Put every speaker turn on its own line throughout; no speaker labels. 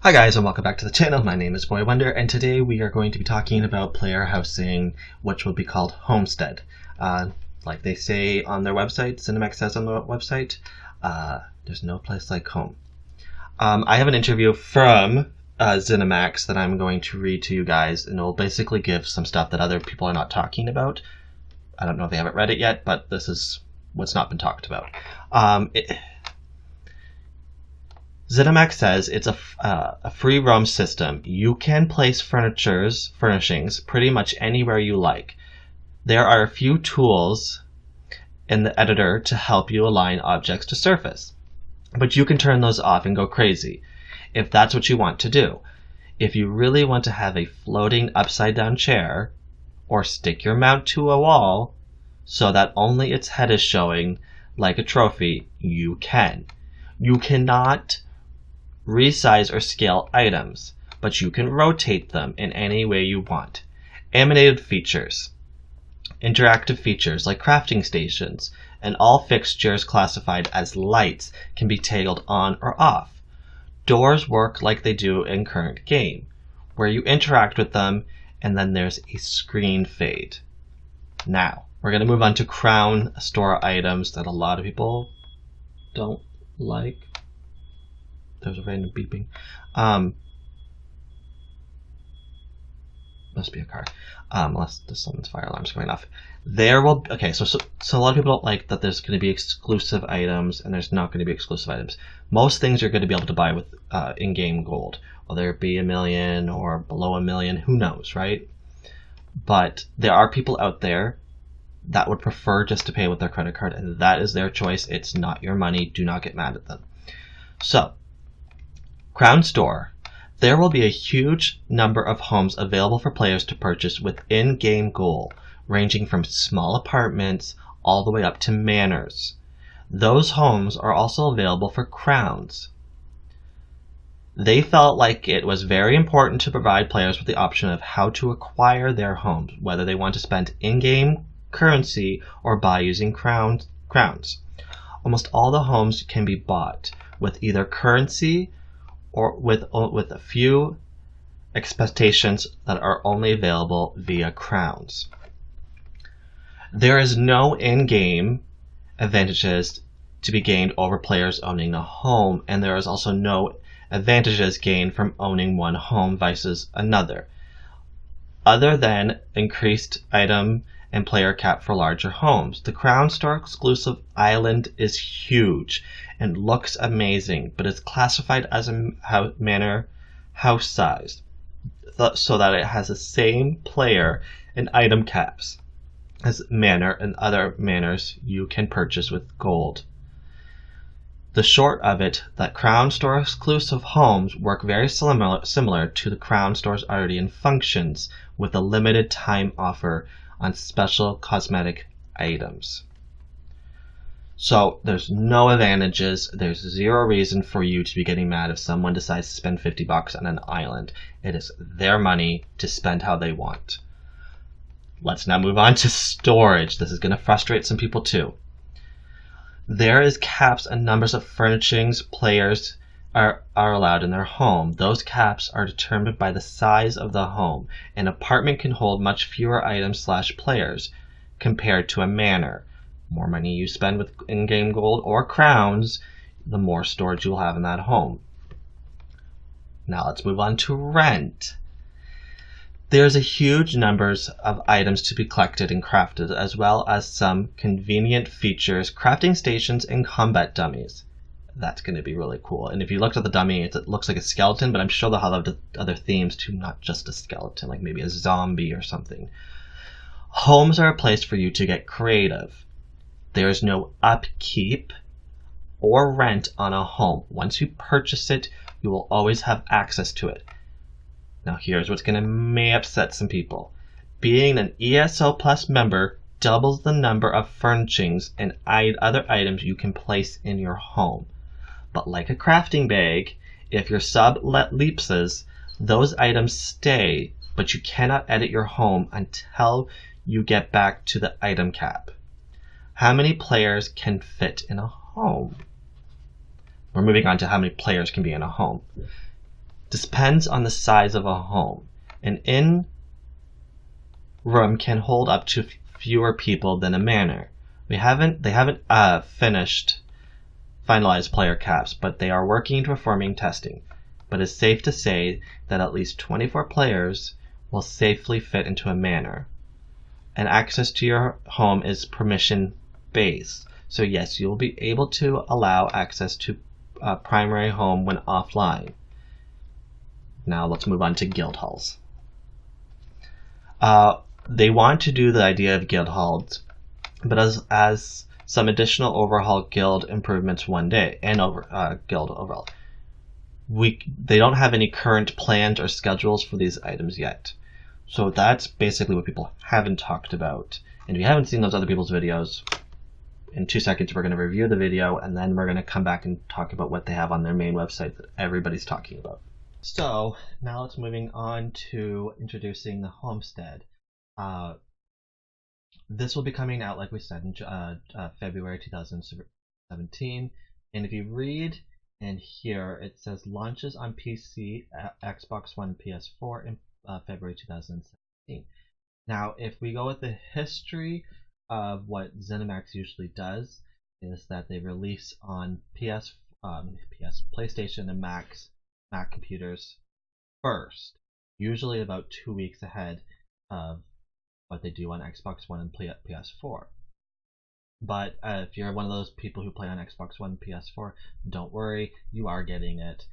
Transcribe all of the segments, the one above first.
Hi guys, and welcome back to the channel. My name is Boy Wonder, and today we are going to be talking about player housing, which will be called homestead. Like they say on their website, ZeniMax says on the website, there's no place like home. I have an interview from ZeniMax that I'm going to read to you guys, and it will basically give some stuff that other people are not talking about. I don't know if they haven't read it yet, but this is what's not been talked about. ZeniMax says it's a free roam system. You can place furnishings pretty much anywhere you like. There are a few tools in the editor to help you align objects to surface, but you can turn those off and go crazy if that's what you want to do. If you really want to have a floating upside down chair, or stick your mount to a wall so that only its head is showing like a trophy, you can. You cannot resize or scale items, but you can rotate them in any way you want. Animated features, interactive features like crafting stations, and all fixtures classified as lights can be toggled on or off. Doors work like they do in current game, where you interact with them and then there's a screen fade. Now, we're going to move on to crown store items that a lot of people don't like. There's a random beeping. Must be a car. Unless someone's fire alarm's going off. So a lot of people don't like that there's going to be exclusive items and there's not going to be exclusive items. Most things you're going to be able to buy with in-game gold, whether it be $1 million or below $1 million, who knows, right? But there are people out there that would prefer just to pay with their credit card, and that is their choice. It's not your money. Do not get mad at them. So, Crown Store. There will be a huge number of homes available for players to purchase with in-game gold, ranging from small apartments all the way up to manors. Those homes are also available for crowns. They felt like it was very important to provide players with the option of how to acquire their homes, whether they want to spend in-game currency or buy using crowns. Almost all the homes can be bought with either currency or with a few expectations that are only available via crowns. There is no in-game advantages to be gained over players owning a home, and there is also no advantages gained from owning one home versus another, other than increased item and player cap for larger homes. The Crown Store exclusive island is huge and looks amazing, but it's classified as a manor house size, so that it has the same player and item caps as manor and other manors you can purchase with gold. The short of it, that Crown Store exclusive homes work very similar to the Crown Store's already in functions, with a limited time offer on special cosmetic items. So there's no advantages. There's zero reason for you to be getting mad if someone decides to spend $50 on an island. It is their money to spend how they want. Let's now move on to storage. This is going to frustrate some people too. There is caps and numbers of furnishings players are allowed in their home. Those caps are determined by the size of the home. An apartment can hold much fewer items / players compared to a manor. More money you spend with in-game gold or crowns, the more storage you'll have in that home. Now let's move on to rent. There's a huge numbers of items to be collected and crafted, as well as some convenient features, crafting stations, and combat dummies. That's going to be really cool. And if you looked at the dummy, it looks like a skeleton, but I'm sure they'll have other themes too, not just a skeleton, like maybe a zombie or something. Homes are a place for you to get creative. There is no upkeep or rent on a home. Once you purchase it, you will always have access to it. Now here's what's going to may upset some people. Being an ESO Plus member doubles the number of furnishings and other items you can place in your home. But like a crafting bag, if your sub leapses, those items stay, but you cannot edit your home until you get back to the item cap. How many players can fit in a home? We're moving on to how many players can be in a home. Depends on the size of a home. An inn room can hold up to fewer people than a manor. They haven't finalized player caps, but they are working to performing testing. But it's safe to say that at least 24 players will safely fit into a manor. And access to your home is permission based. So yes, you'll be able to allow access to a primary home when offline. Now let's move on to guild halls. They want to do the idea of guild halls, but as some additional overhaul guild improvements one day and guild overall. They don't have any current plans or schedules for these items yet. So that's basically what people haven't talked about. And if you haven't seen those other people's videos, in 2 seconds we're going to review the video and then we're going to come back and talk about what they have on their main website that everybody's talking about. So now let's moving on to introducing the homestead. This will be coming out, like we said, in February 2017. And if you read in here, it says launches on PC, Xbox One, PS4 in February 2017. Now, if we go with the history of what ZeniMax usually does, is that they release on PlayStation and Mac computers first, usually about 2 weeks ahead of what they do on Xbox One and PS4. But if you're one of those people who play on Xbox One and PS4, don't worry, you are getting it.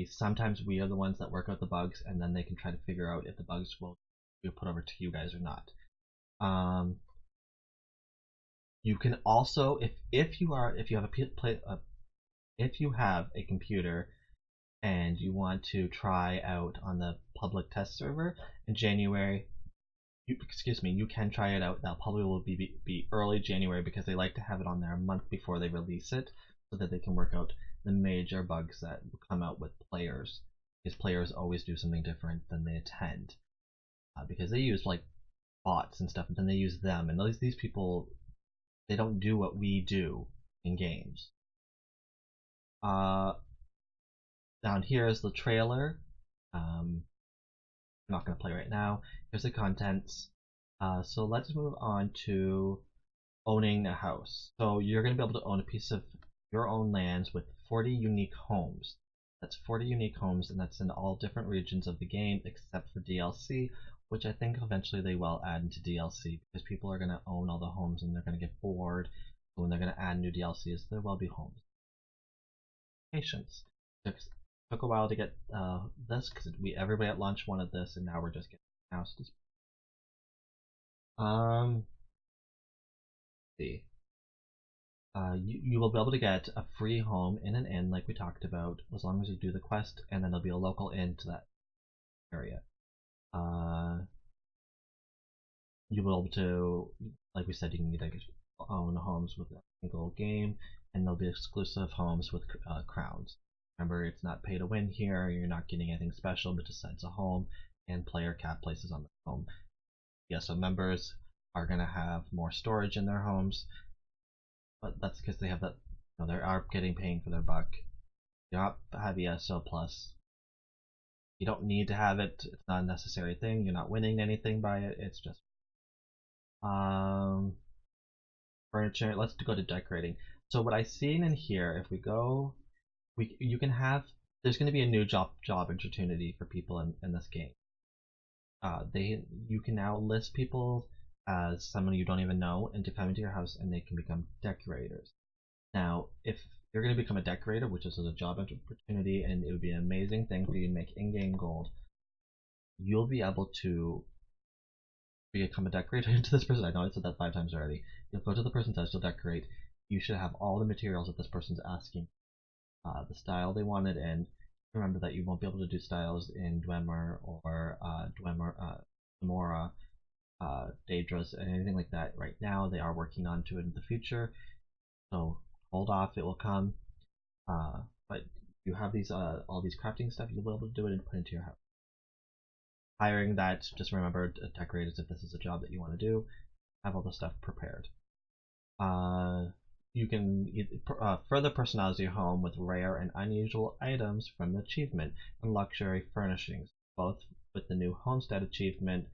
Sometimes we are the ones that work out the bugs, and then they can try to figure out if the bugs will be put over to you guys or not. You can also, if you have a computer and you want to try out on the public test server in January, you can try it out. That probably will be early January because they like to have it on there a month before they release it so that they can work out the major bugs that will come out with players, because players always do something different than they intend, because they use like bots and stuff, and then they use them, and these people, they don't do what we do in games. Down here is the trailer. I'm not going to play right now. Here's the contents. So let's move on to owning a house. So you're going to be able to own a piece of your own lands with 40 unique homes. That's 40 unique homes, and that's in all different regions of the game except for DLC, which I think eventually they will add into DLC, because people are going to own all the homes and they're going to get bored. So when they're going to add new DLCs, there will be homes. Patience. Took a while to get this, because everybody at launch wanted this, and now we're just getting houses. See. You will be able to get a free home in an inn, like we talked about, as long as you do the quest, and then there'll be a local inn to that area. You will be able to, like we said, you can own homes with a single game, and there'll be exclusive homes with crowns. Remember, it's not pay to win here. You're not getting anything special, but just it's a home and player cap places on the home. Yeah, so members are going to have more storage in their homes, but that's because they have that. They are paying for their buck. You don't have ESO Plus. You don't need to have it. It's not a necessary thing. You're not winning anything by it. It's just furniture. Let's go to decorating. So what I've seen in here, if we go, you can have. There's going to be a new job opportunity for people in this game. You can now list people as someone you don't even know and to come into your house, and they can become decorators. Now, if you're going to become a decorator, which is a job opportunity, and it would be an amazing thing for you to make in-game gold, you'll be able to become a decorator into this person. I know I said that 5 times already. You'll go to the person's house, you'll decorate. You should have all the materials that this person's asking, the style they want it in. Remember that you won't be able to do styles in Dwemer or Demora, Daedras, and anything like that right now. They are working on to it in the future, so hold off, it will come. But you have these all these crafting stuff, you'll be able to do it and put into your house. Hiring that, just remember, decorators, if this is a job that you want to do, have all the stuff prepared. you can further personalize your home with rare and unusual items from the achievement and luxury furnishings, both with the new Homestead achievement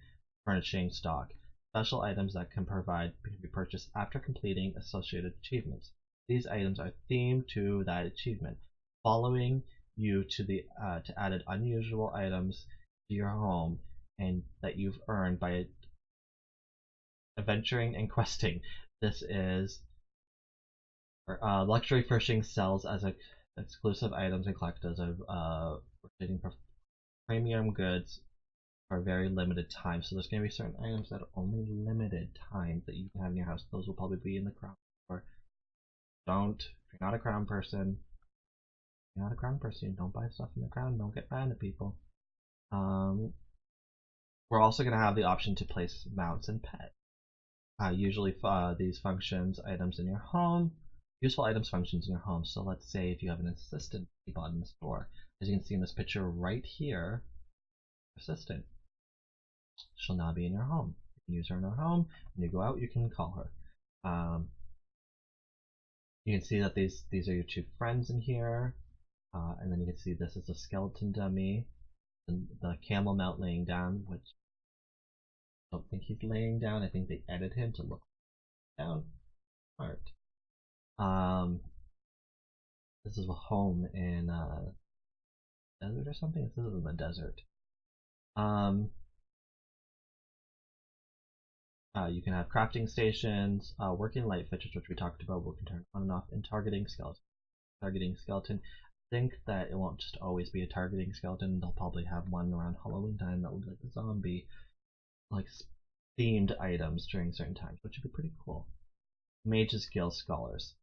furnishing stock. Special items that can be purchased after completing associated achievements. These items are themed to that achievement, following you to added unusual items to your home and that you've earned by adventuring and questing. This is luxury furnishing sells as exclusive items and collectors are rotating for premium goods for a very limited time. So there's going to be certain items that are only limited time that you can have in your house. Those will probably be in the crown store. If you're not a crown person, don't buy stuff in the crown. Don't get mad at people. We're also going to have the option to place mounts and pets. Usually these functions, items in your home, useful items functions in your home. So let's say if you have an assistant you bought in the store. As you can see in this picture right here, assistant. She'll now be in your home. You can use her in her home. When you go out, you can call her. You can see that these are your two friends in here. And then you can see this is a skeleton dummy. And the camel mount laying down, which I don't think he's laying down. I think they edited him to look down. Art. This is a home in desert or something. This is in the desert. You can have crafting stations, working light fixtures, which we talked about, we can turn on and off, and targeting skeleton. I think that it won't just always be a targeting skeleton. They'll probably have one around Halloween time that will be like the zombie, like themed items during certain times, which would be pretty cool. Mage's Guild Scholars.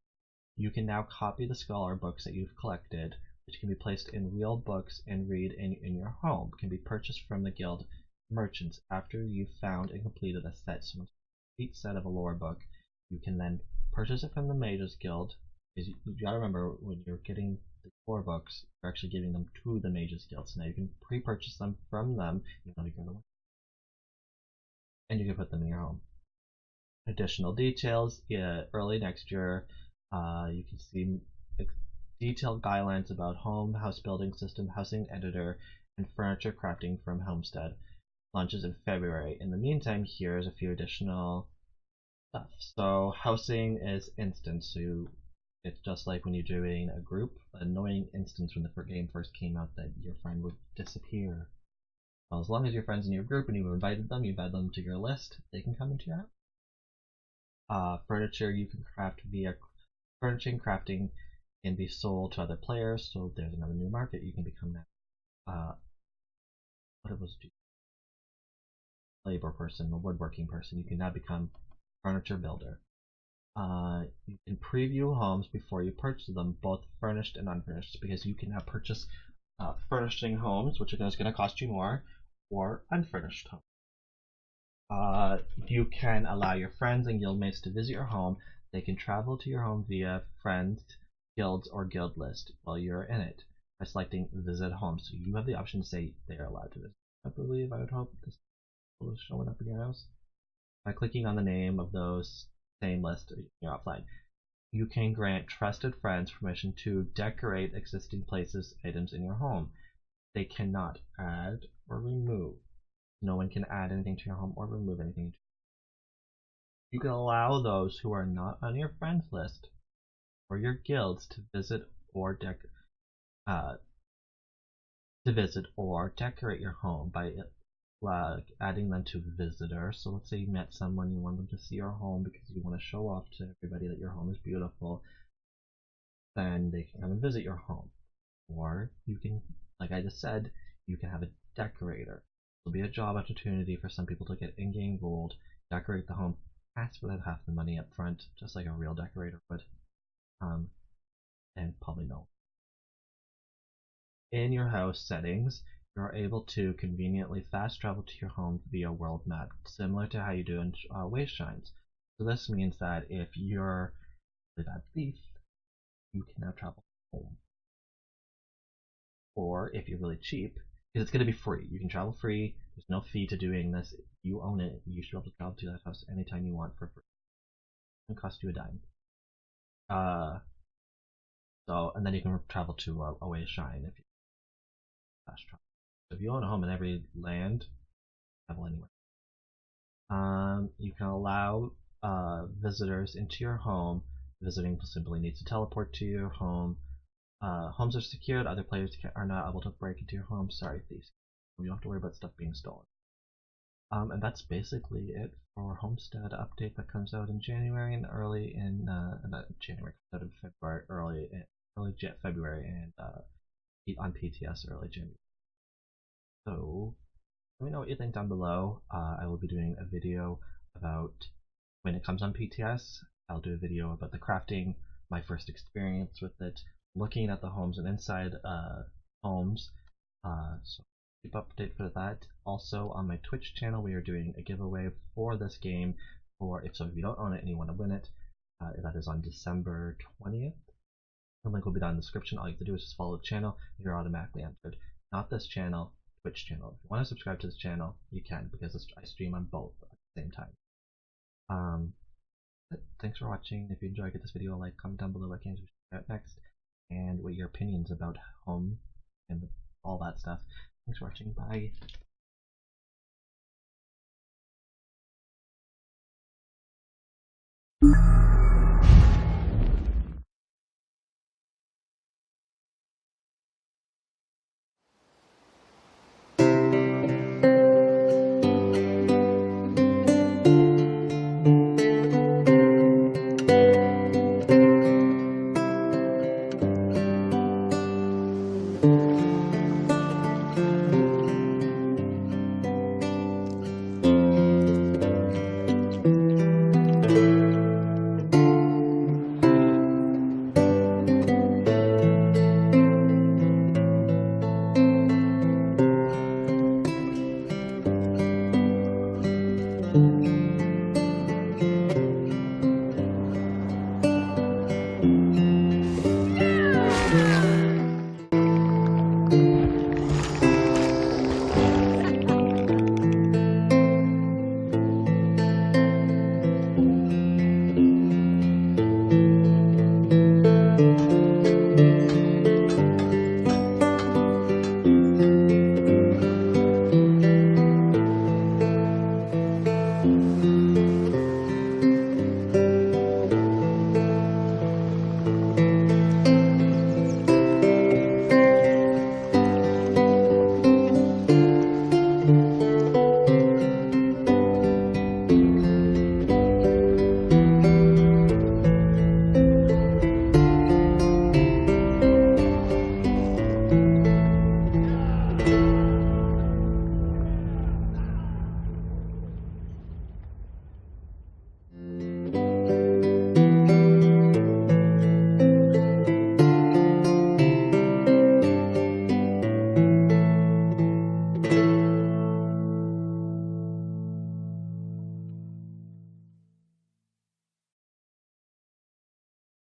You can now copy the scholar books that you've collected, which can be placed in real books and read in your home. Can be purchased from the guild merchants after you've found and completed a set. So a complete set of a lore book, you can then purchase it from the Mage's Guild. Because you gotta remember, when you're getting the lore books, you're actually giving them to the Mage's Guild. So now you can pre-purchase them from them, and you can put them in your home. Additional details, early next year, you can see detailed guidelines about home, house building system, housing editor, and furniture crafting from Homestead. Launches in February. In the meantime, here's a few additional stuff. So housing is instant, so it's just like when you're doing a group. An annoying instance when the game first came out that your friend would disappear. Well, as long as your friend's in your group and you've invited them, you've added them to your list, they can come into your house. Furniture you can craft via furnishing. Crafting can be sold to other players, so there's another new market. You can become that. What it was, labor person, a woodworking person. You can now become furniture builder. You can preview homes before you purchase them, both furnished and unfurnished, because you can now purchase furnishing homes, which is going to cost you more, or unfurnished homes. You can allow your friends and guildmates to visit your home. They can travel to your home via friends, guilds, or guild list while you're in it by selecting visit home. So you have the option to say they are allowed to visit. I believe, I would hope this is showing up in your house. By clicking on the name of those same list, you're offline. You can grant trusted friends permission to decorate existing places, items in your home. They cannot add or remove. No one can add anything to your home or remove anything. You can allow those who are not on your friends list or your guilds to visit or decorate your home by adding them to visitor. So let's say you met someone, you want them to see your home because you want to show off to everybody that your home is beautiful, then they can come and visit your home. Or you can, like I just said, you can have a decorator. There'll be a job opportunity for some people to get in-game gold, decorate the home, ask for that half the money up front, just like a real decorator would, and probably no. In your house settings, you're able to conveniently fast travel to your home via world map, similar to how you do in Choaschannel. So this means that if you're a bad thief, you can now travel home. Or if you're really cheap, because it's going to be free. You can travel free. There's no fee to doing this. If you own it, you should be able to travel to that house anytime you want for free. It doesn't cost you a dime. So, and then you can travel to Away Shine if you fast travel. So if you own a home in every land, travel anywhere. You can allow visitors into your home. Visiting simply needs to teleport to your home. Homes are secured. Other players are not able to break into your home. Sorry, thieves. You don't have to worry about stuff being stolen. And that's basically it for Homestead update that comes out in January and early in not January, out in February, early February, and on PTS early January. So let me know what you think down below. I will be doing a video about when it comes on PTS. I'll do a video about the crafting, my first experience with it, looking at the homes and inside homes. So keep update for that. Also on my Twitch channel, we are doing a giveaway for this game. If you don't own it and you want to win it, that is on December 20th. The link will be down in the description. All you have to do is just follow the channel. You're automatically entered. Not this channel, Twitch channel. If you want to subscribe to this channel, you can, because I stream on both at the same time. Thanks for watching. If you enjoyed, give this video a like, comment down below what games we should out next, and what your opinions about home and all that stuff. Thanks for watching. Bye.